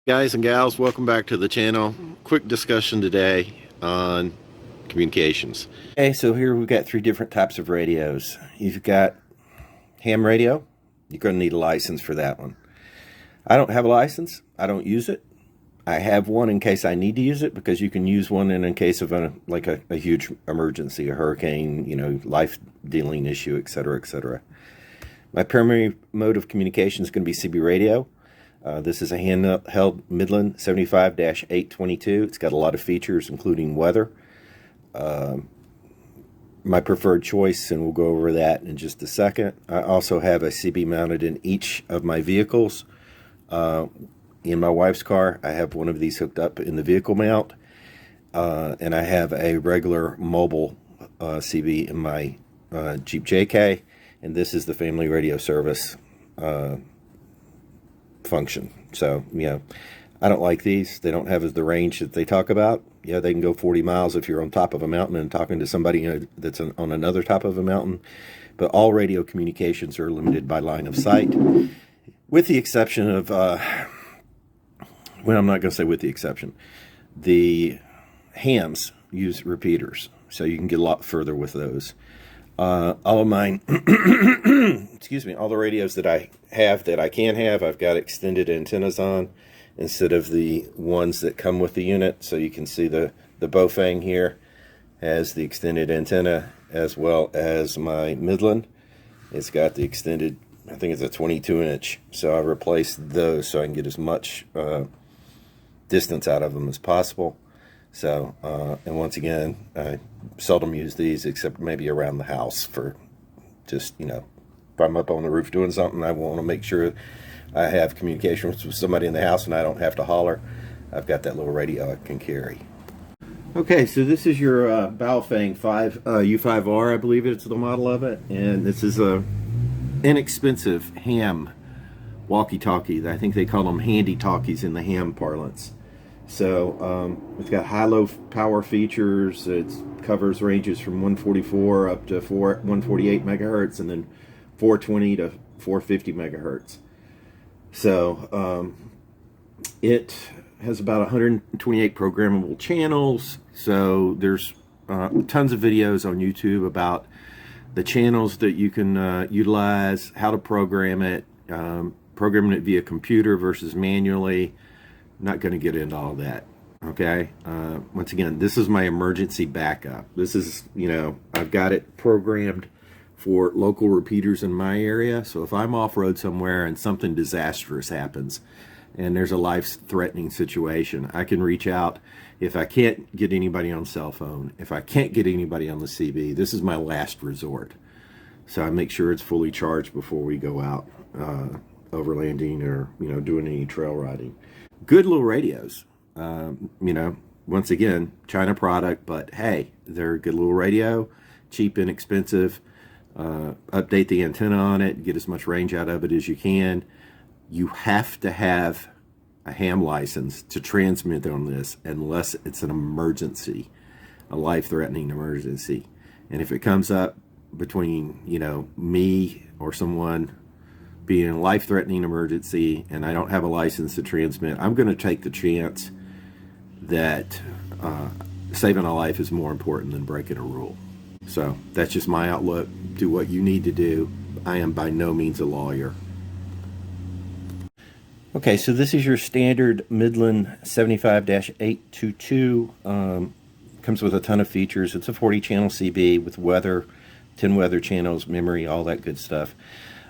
Guys and gals, welcome back to the channel. Quick discussion today on communications. Okay, so here we've got three different types of radios. You've got ham radio. You're going to need a license for that one. I don't have a license. I don't use it. I have one in case I need to use it, because you can use one in case of a huge emergency, a hurricane, life-dealing issue, etc., etc. My primary mode of communication is going to be CB radio. This is a handheld Midland 75-822. It's got a lot of features, including weather. My preferred choice, and we'll go over that in just a second. I also have a CB mounted in each of my vehicles. In my wife's car, I have one of these hooked up in the vehicle mount. And I have a regular mobile CB in my Jeep JK. And this is the family radio service function. So, I don't like these. They don't have the range that they talk about. Yeah, they can go 40 miles if you're on top of a mountain and talking to somebody that's on another top of a mountain. But all radio communications are limited by line of sight, with the exception of, well, I'm not going to say with the exception. The hams use repeaters, so you can get a lot further with those. All of mine, excuse me, all the radios that I have that I can have, I've got extended antennas on instead of the ones that come with the unit. So you can see the Baofeng here has the extended antenna, as well as my Midland. It's got the extended, I think it's a 22-inch. So I replaced those so I can get as much distance out of them as possible. So, and once again, I seldom use these except maybe around the house for just, if I'm up on the roof doing something, I want to make sure I have communications with somebody in the house and I don't have to holler. I've got that little radio I can carry. Okay, so this is your Baofeng U5R, I believe it's the model of it. And this is a inexpensive ham walkie-talkie. I think they call them handy talkies in the ham parlance. So it's got high-low power features. It covers ranges from 144 up to 148 megahertz, and then 420 to 450 megahertz. So it has about 128 programmable channels. So there's tons of videos on YouTube about the channels that you can utilize, how to program it, programming it via computer versus manually. Not going to get into all that. Okay. Once again, this is my emergency backup. This is, I've got it programmed for local repeaters in my area. So if I'm off-road somewhere and something disastrous happens and there's a life-threatening situation, I can reach out. If I can't get anybody on cell phone, if I can't get anybody on the CB, this is my last resort. So I make sure it's fully charged before we go out overlanding or, doing any trail riding. Good little radios, once again, China product, but hey, they're a good little radio, cheap, inexpensive. Update the antenna on it, get as much range out of it as you can. You have to have a ham license to transmit on this unless it's an emergency, a life-threatening emergency. And if it comes up between, me or someone being a life-threatening emergency and I don't have a license to transmit, I'm going to take the chance that saving a life is more important than breaking a rule. So that's just my outlook. Do what you need to do. I am by no means a lawyer. Okay, so this is your standard Midland 75-822. Comes with a ton of features. It's a 40-channel CB with weather, 10 weather channels, memory, all that good stuff.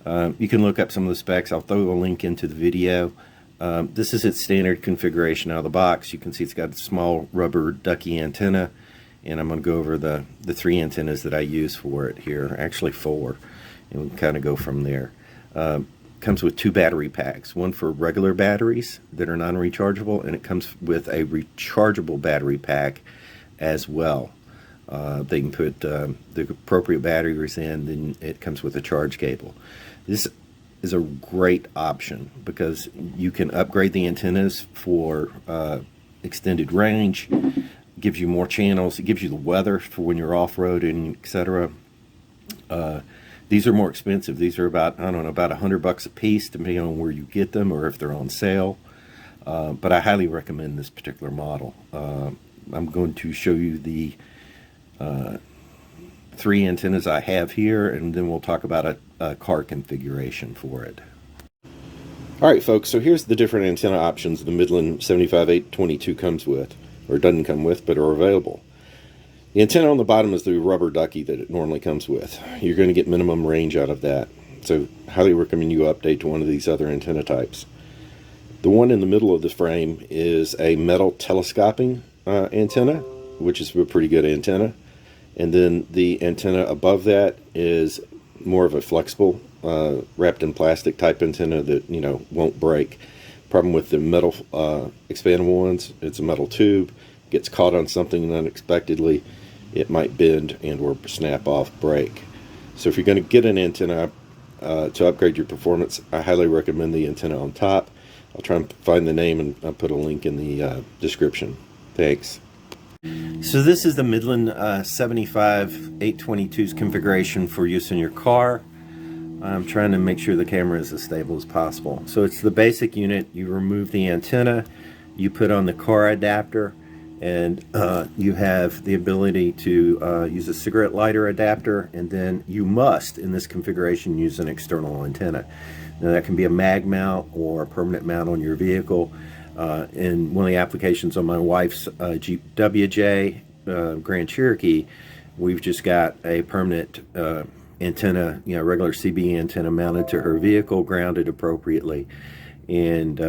You can look up some of the specs. I'll throw a link into the video. This is its standard configuration out of the box. You can see it's got a small rubber ducky antenna, and I'm going to go over the three antennas that I use for it here, actually four, and we'll kind of go from there. Comes with two battery packs, one for regular batteries that are non-rechargeable, and it comes with a rechargeable battery pack as well. They can put the appropriate batteries in, then it comes with a charge cable. This is a great option because you can upgrade the antennas for extended range, gives you more channels, it gives you the weather for when you're off-roading, etc. These are more expensive. These are about, I don't know, about $100 a piece, depending on where you get them or if they're on sale. But I highly recommend this particular model. I'm going to show you the 3 antennas I have here, and then we'll talk about a car configuration for it. Alright folks, so here's the different antenna options the Midland 75-822 comes with, or doesn't come with, but are available. The antenna on the bottom is the rubber ducky that it normally comes with. You're going to get minimum range out of that, so highly recommend you update to one of these other antenna types. The one in the middle of the frame is a metal telescoping antenna, which is a pretty good antenna. And then the antenna above that is more of a flexible, wrapped in plastic type antenna that, you know, won't break. Problem with the metal expandable ones, it's a metal tube, gets caught on something unexpectedly, it might bend and or snap off, break. So if you're going to get an antenna to upgrade your performance, I highly recommend the antenna on top. I'll try and find the name and I'll put a link in the description. Thanks. So this is the Midland 75-822's configuration for use in your car. I'm trying to make sure the camera is as stable as possible. So it's the basic unit. You remove the antenna, you put on the car adapter, and you have the ability to use a cigarette lighter adapter, and then you must, in this configuration, use an external antenna. Now that can be a mag mount or a permanent mount on your vehicle. In one of the applications on my wife's Jeep WJ Grand Cherokee, we've just got a permanent antenna, you know, regular CB antenna mounted to her vehicle, grounded appropriately, and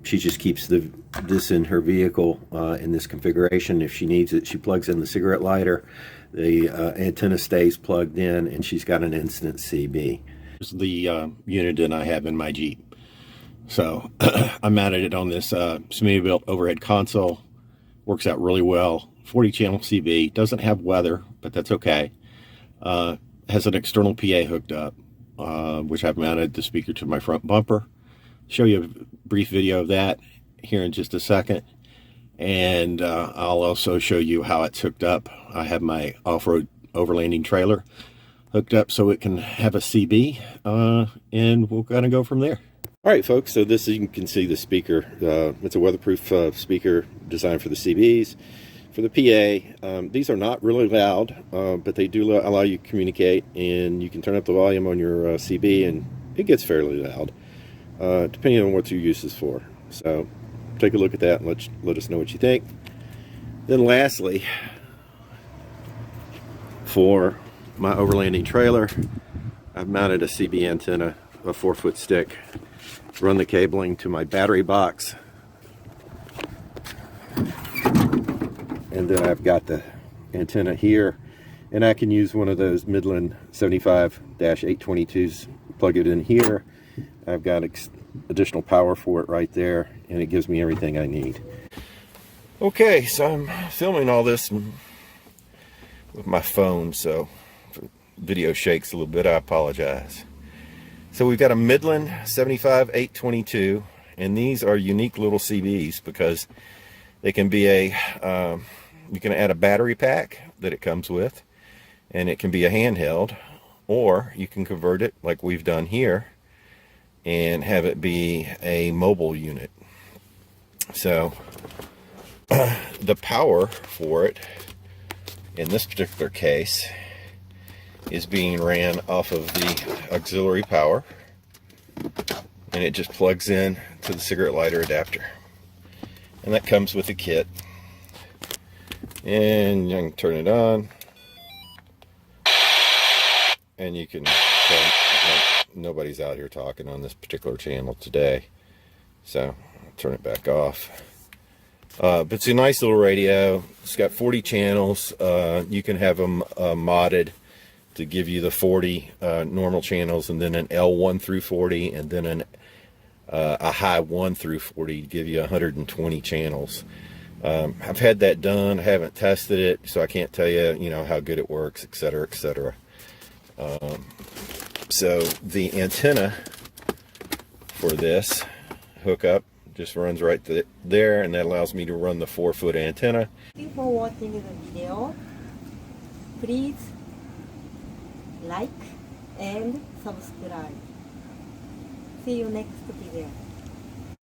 she just keeps this in her vehicle in this configuration. If she needs it, she plugs in the cigarette lighter, the antenna stays plugged in, and she's got an instant CB. This is the unit that I have in my Jeep. So I mounted it on this Smittybilt overhead console. Works out really well. 40 channel CB, doesn't have weather, but that's okay. Has an external PA hooked up, which I've mounted the speaker to my front bumper. Show you a brief video of that here in just a second, and I'll also show you how it's hooked up. I have my off-road overlanding trailer hooked up so it can have a CB, and we're gonna go from there. All right, folks, so this, you can see the speaker. It's a weatherproof speaker designed for the CBs. For the PA, these are not really loud, but they do allow you to communicate, and you can turn up the volume on your CB, and it gets fairly loud, depending on what your use is for. So take a look at that and let us know what you think. Then lastly, for my overlanding trailer, I've mounted a CB antenna, a 4-foot stick, run the cabling to my battery box, and then I've got the antenna here, and I can use one of those Midland 75-822s, plug it in here. I've got additional power for it right there, and it gives me everything I need. Okay, so I'm filming all this with my phone, so if the video shakes a little bit, I apologize. So we've got a Midland 75-822, and these are unique little CBs because they can be you can add a battery pack that it comes with, and it can be a handheld, or you can convert it like we've done here and have it be a mobile unit. So the power for it in this particular case is being ran off of the auxiliary power, and it just plugs in to the cigarette lighter adapter, and that comes with the kit. And you can turn it on, and you can tell nobody's out here talking on this particular channel today, so I'll turn it back off. But it's a nice little radio. It's got 40 channels. You can have them modded to give you the 40 normal channels, and then an L1 through 40, and then a high 1 through 40 to give you 120 channels. I've had that done. I haven't tested it, so I can't tell you, how good it works, etc., etc. So the antenna for this hookup just runs right there, and that allows me to run the 4-foot antenna. Thank you for watching the video. Please like and subscribe. See you next video.